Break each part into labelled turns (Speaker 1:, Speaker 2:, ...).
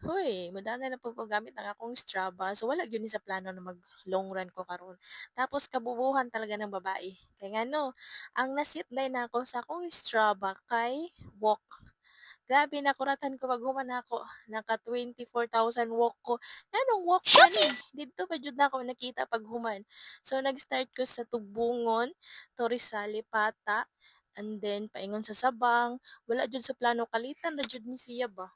Speaker 1: Hoy, mudangan na po ko gamit ang akong Strava. So wala gyud ni sa plano na mag long run ko karon. Tapos kabubuhan talaga ng babae. Kaya nga no, ang nasit-day na ako sa akong Strava kay walk. Grabe nakuratan ko pag human ako. Naka 24,000 walk ko. Anong walk man eh. Dito pa jud na ako nakita pag human. So nag-start ko sa Tugbungon, Torisali, Pata, and then paingon sa Sabang. Wala jud sa plano kalitan na jud ni siya ba.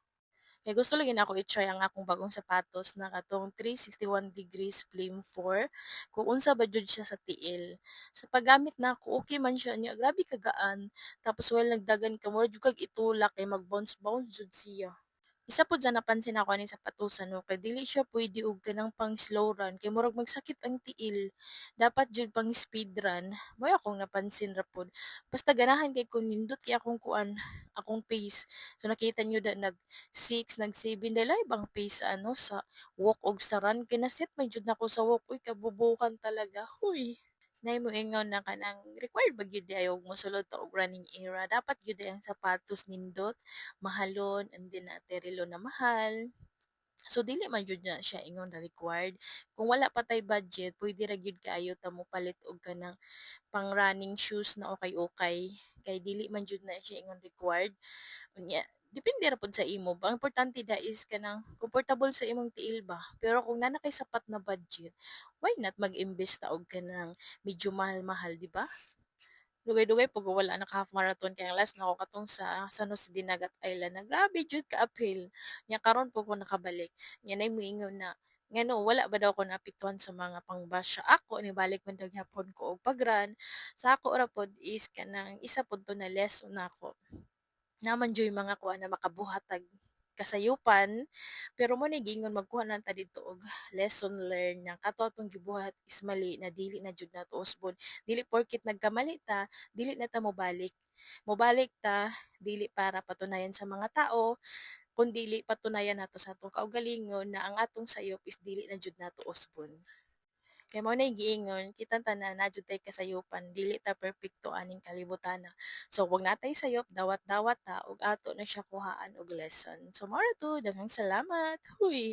Speaker 1: Kaya gusto lang yun ako i-try ang akong bagong sapatos na katong 361 degrees flame 4. Kung unsa ba jud siya sa tiil. Sa paggamit na ako, okay man siya niya. Grabe kagaan. Tapos while nagdagan ka, mo jud kag itulak kay mag-bounce-bounce jud siya. Isa pod sa napansin ako ani sapatusan no kay dili siya pwede og kanang pang slow run kay murag magsakit ang tiil. Dapat jud pang speed run. Moy akong napansin ra pod. Basta ganahan kay kun nindot kay akong kuan, akong pace. So nakita niyo da nag 6, nag 7 dala bang pace sa ano sa walk og sa run kay naset man jud nako sa walk. Uy kabubukan talaga. Huy. Nay mo ingon na kanang required ba gyud ayo mosulod ta og running era. Dapat gyud ang sapatos nindot mahalon and then na relo na mahal. So dili man jud na siya ingon na required. Kung wala pa tay budget, pwede ra gyud kaayo ta mo palit og kanang pang running shoes na okay-okay. Kay dili man jud na siya ingon required. Unya, depende ra pod sa imo ba. Ang importante da is kanang comfortable sa imong tiil ba. Pero kung nana kay sapat na budget, why not mag-invest ta og kanang medyo mahal-mahal, di ba? Dugay-dugay pag wala naka half marathon kaya last na ako katong sa San Jose Dinagat Island na grabe jud ka uphill. Nya karon po ko nakabalik. Nya nay moingon na ngano wala ba daw ko naapektuhan sa mga pangbasya ako ni balik man daghapon ko og pagran sa ako ra pod is kanang isa pod to na lesson nako naman joy mga kuha na makabuhatag kasayupan pero mo ni gingon magkuha na ta dito og lesson learned nga kato atong gibuhat is mali na dili na jud nato usbon dili porket nagkamali ta dili na ta mobalik ta dili para patunayan sa mga tao kun dili patunayan nato sa atong kaugalingon na ang atong sayop is dili na jud nato usbon. Kay mao nay giingon kitang tanan na jud tay kasayupan dili ta perpekto aning kalibutana. So wag natay sayop dawat-dawat ta ug ato na siya kuhaan og lesson. So mao ra to daghang salamat. Huy.